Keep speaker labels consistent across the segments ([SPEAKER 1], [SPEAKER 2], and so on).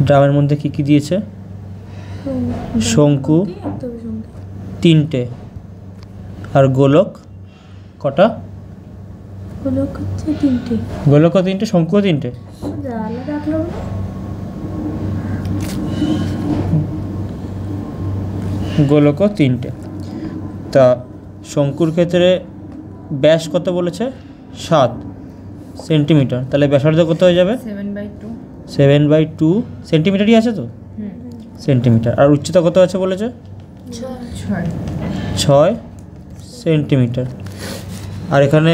[SPEAKER 1] ড্রামের মধ্যে কি কি দিয়েছে? শঙ্কু 3টে, আর গোলক কটা?
[SPEAKER 2] গোলক হচ্ছে 3টে।
[SPEAKER 1] গোলকও 3টে, শঙ্কুও 3টে। গোলকও 3টে। তা শঙ্কুর ক্ষেত্রে ব্যাস কত বলেছে? 7 সেন্টিমিটার। তাহলে ব্যাসার্ধ কত হয়ে যাবে? 7/2 সেন্টিমিটারই আছে তো, সেন্টিমিটার। আর উচ্চতা কত আছে বলেছে? 6 সেন্টিমিটার। আর এখানে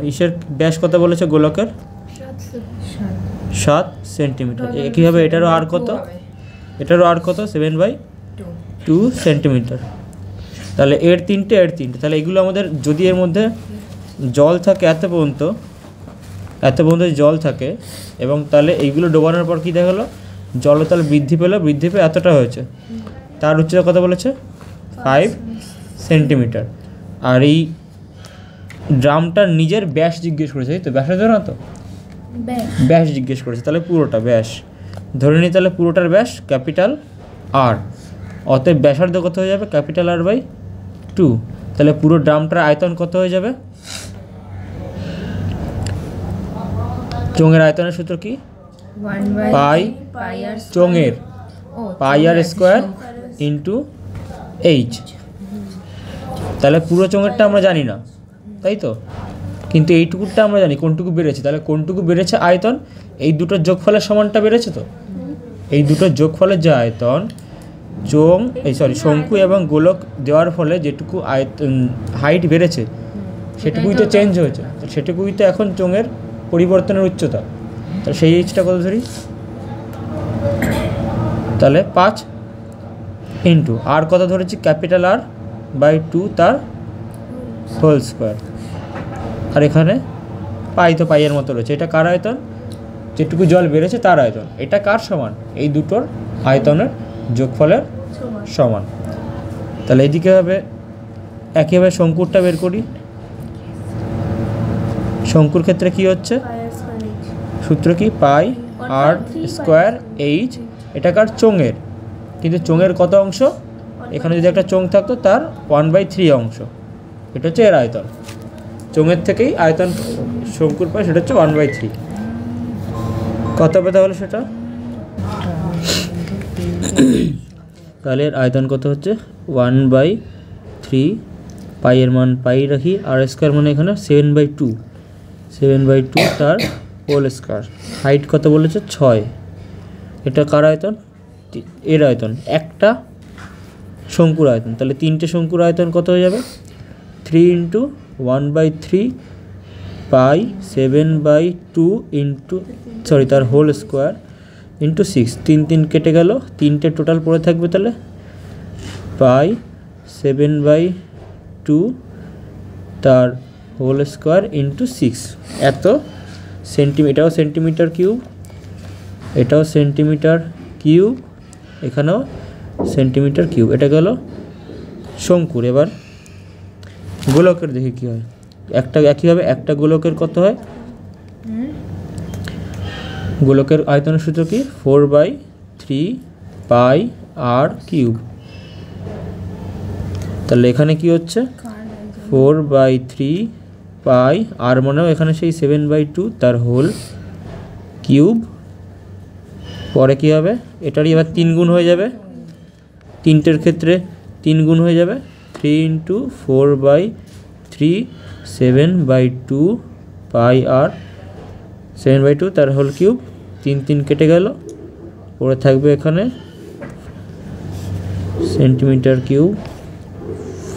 [SPEAKER 1] ইসের ব্যাস কত বলেছে গোলকের? 7 সেন্টিমিটার। একইভাবে এটারও আর কত? এটারও আর কত? 7/2 সেন্টিমিটার। তাহলে এর 3টে, এর 3টে। তাহলে এগুলো আমাদের, যদি এর মধ্যে জল থাকে এত পর্যন্ত জল থাকে, এবং তাহলে এইগুলো ডোবানোর পর কী দেখা গেলো? জলতল বৃদ্ধি পেয়ে এতটা হয়েছে। তার উচ্চতা কত বলেছে? 5 সেন্টিমিটার। আর এই ড্রামটার নিজের ব্যাস জিজ্ঞেস করেছে, তাই তো? ব্যাসার্ধ না তো, ব্যাস জিজ্ঞেস করেছে। তাহলে পুরোটা ব্যাস ধরে নিই, তাহলে পুরোটার ব্যাস ক্যাপিটাল আর, অতএব ব্যাসার্ধ কত হয়ে যাবে? Capital R/2। তাহলে পুরো ড্রামটার আয়তন কত হয়ে যাবে? চোঙের আয়তনের সূত্র কি? পাই চোঙের πr² ইন্টু h। তাহলে পুরো চোঙেরটা আমরা জানি না, তাই তো? কিন্তু এইটুকুটা আমরা জানি কোনটুকু বেড়েছে। তাহলে কোনটুকু বেড়েছে আয়তন? এই দুটোর যোগফলের সমানটা বেড়েছে তো। এই দুটোর যোগফলের যে আয়তন, শঙ্কু এবং গোলক দেওয়ার ফলে যেটুকু আয়তন হাইট বেড়েছে, সেটুকুই তো চেঞ্জ হয়েছে। সেটুকুই তো এখন চোঙের পরিবর্তনের উচ্চতা। তাহলে সেই এইচটা কত ধরি? তাহলে 5 ইন্টু আর কত ধরেছি? ক্যাপিটাল R/2 তার হোল স্কোয়ার। আর এখানে পাই তো পাইয়ের মতো রয়েছে। এটা কার আয়তন? যেটুকু জল বেড়েছে তার আয়তন। এটা কার সমান? এই দুটোর আয়তনের যোগফলের সমান। তাহলে এদিকে হবে একইভাবে শঙ্কুরটা বের করি। শঙ্কুর ক্ষেত্রে কি হচ্ছে? সূত্র কি? πr²h। এটা কার? চোঙের। কিন্তু চোঙের কত অংশ? এখানে যদি একটা চোঙ থাকতো তার 1/3 অংশ। এটা হচ্ছে এর আয়তন। চোঙের থেকেই আয়তন শঙ্কুর পায়, সেটা হচ্ছে 1/3। কত হবে তাহলে সেটা? তাহলে এর আয়তন কত হচ্ছে? 1/3। পাইয়ের মান পাই রাখি, R² মানে এখানে 7/2 তার হোল স্কোয়ার। হাইট কত বলেছে? 6। এটা কার আয়তন? এর আয়তন। একটা শঙ্কুর আয়তন। তাহলে 3টে শঙ্কুর আয়তন কত হয়ে যাবে? 3 ইন্টু 1/3 পাই 7/2 ইন্টু তার হোল স্কোয়ার ইন্টু 6। 3 কেটে গেল, 3টে টোটাল পড়ে থাকবে। তাহলে পাই 7/2 তার হোল স্কোয়ার ইন্টু 6। এত এটাও সেন্টিমিটার কিউব, এটাও সেন্টিমিটার কিউব, এখানেও সেন্টিমিটার কিউব। এটা গেল শঙ্কুর। এবার গোলকের দেখি কী হয়। একইভাবে একটা গোলকের কত হয়? গোলকের আয়তনের সূত্র কি? 4/3 পাই r³ তাহলে এখানে কি হচ্ছে? 4/3 পাই আর মানেও এখানে সেই 7/2 তার হোল কিউব। পরে কি হবে? এটারই এবার 3 গুণ হয়ে যাবে। 3টের ক্ষেত্রে 3 গুণ হয়ে যাবে। 3 ইন্টু 4/3 7/2 পাই আর 7/2 তার হোল কিউব। 3 কেটে গেল, পরে থাকবে এখানে সেন্টিমিটার কিউব।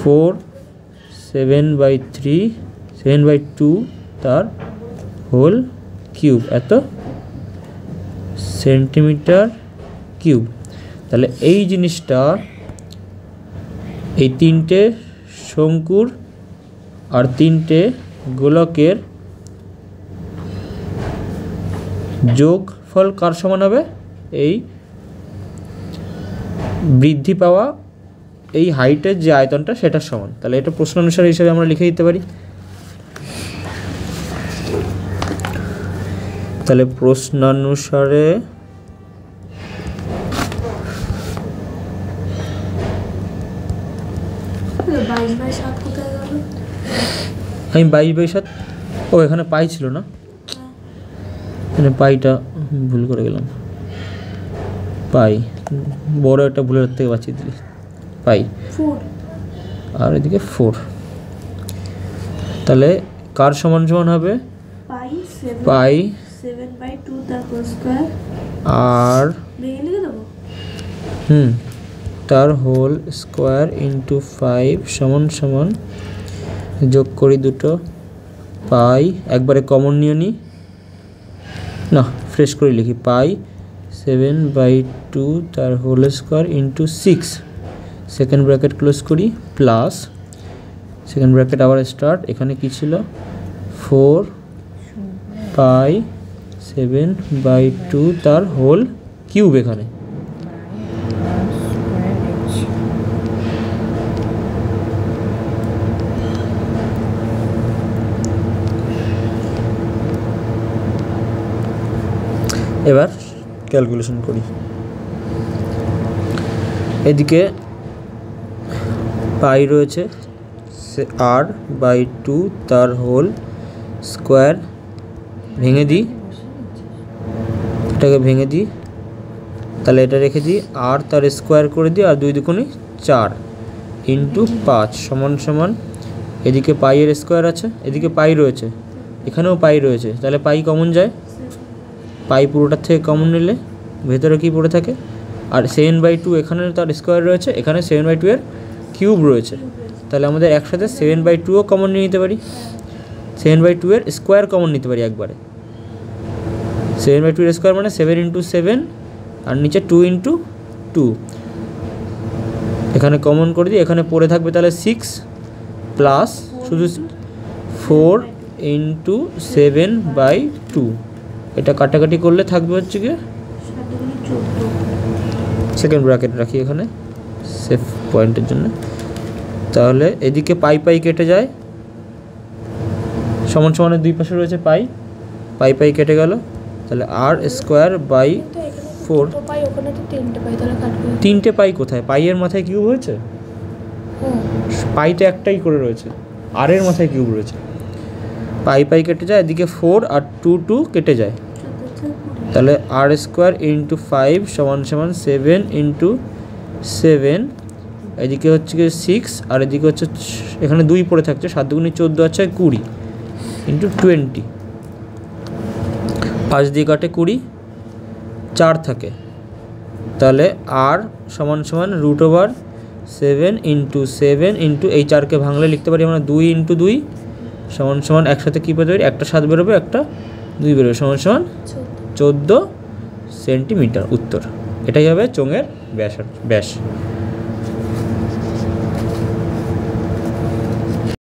[SPEAKER 1] 4 7/2 তার হোল কিউব, এত সেন্টিমিটার কিউব। তাহলে এই জিনিসটা, এই 3টে শঙ্কুর আর 3টে গোলকের যোগফল কার সমান হবে? এই বৃদ্ধি পাওয়া এই হাইটের যে আয়তনটা সেটার সমান। তাহলে এটা প্রশ্নানুসারে হিসাবে আমরা লিখে দিতে পারি। তাহলে প্রশ্নানুসারে আমি 22/7, ও এখানে পাই ছিল না, এখানে পাইটা ভুল করে গেলাম, পাই বড় একটা ভুলের থেকে বাঁচিয়ে দিলি, পাই আর এদিকে 4। তাহলে কার সমান সমান হবে পাই
[SPEAKER 2] 7/2 তার হোল স্কয়ার
[SPEAKER 1] আর তার হোল স্কোয়ার ইন্টু 5 সমান সমান, যোগ করি দুটো, পাই একবারে কমন নিয়ে নিই, না ফ্রেশ করে লিখি, পাই 7/2 তার whole square into 6, second bracket close করি, প্লাস সেকেন্ড ব্র্যাকেট আবার স্টার্ট, এখানে কি ছিল 4 পাই 7/2 তার হোল কিউব, এখানে এবার ক্যালকুলেশন করি। এদিকে পাই রয়েছে r/2 তার হোল স্কোয়ার, ভেঙে দিই, এটাকে ভেঙে দিই, তাহলে এটা রেখে দিই, আর তার স্কোয়ার করে দিই, আর 2 দুগুণে 4 ইন্টু 5 সমান সমান, এদিকে পাইয়ের স্কোয়ার আছে, এদিকে পাই রয়েছে, এখানেও পাই রয়েছে, তাহলে পাই কমন যায়, পাই পুরোটার থেকে কমন নিলে ভেতরে কি পড়ে থাকে, আর 7/2 এখানে তার স্কোয়ার রয়েছে, এখানে 7/2 এর কিউব রয়েছে, তাহলে আমাদের একসাথে 7/2ও কমন নিয়ে নিতে পারি, 7/2 এর স্কোয়ার কমন নিতে পারি একবারে, 7/2 এর স্কোয়ার মানে 7 × 7 আর নিচে 2 × 2, এখানে কমন করে দিই, এখানে পড়ে থাকবে তাহলে 6 প্লাস শুধু 4 × 7/2, এটা কাটাকাটি করলে থাকবে হচ্ছে কি, সেকেন্ড ব্র্যাকেট রাখি এখানে সেফ পয়েন্টের জন্য, তাহলে এদিকে পাই পাই কেটে যায়, সমান সমানের দুই পাশে রয়েছে পাই, পাই পাই কেটে গেল, তাহলে r²/4, 3টে পাই কোথায়, পাইয়ের মাথায় কিউব হয়েছে, পাইটা একটাই করে রয়েছে, আর এর মাথায় কিউব রয়েছে, পাই পাই কেটে যায়, এদিকে 4 আর 2 2 কেটে যায়, তাহলে r² × 5 সমান সমান 7 × 7, এদিকে হচ্ছে কি 6 আর এদিকে হচ্ছে এখানে 2 পড়ে থাকছে, 7 দুগুণে 14 আছে 20 × 20, 5 দিয়ে কাটে 20, 4 থাকে, তাহলে r সমান সমান √7 × 7 × এই 4কে ভাঙলে লিখতে পারি আমরা 2 × 2 সমান সমান, একসাথে কী পেতে পারি, একটা 7 বেরোবে একটা 2 বেরোবে, সমান সমান 14 সেন্টিমিটার উত্তর। এটাই হবে চোঙের ব্যাস।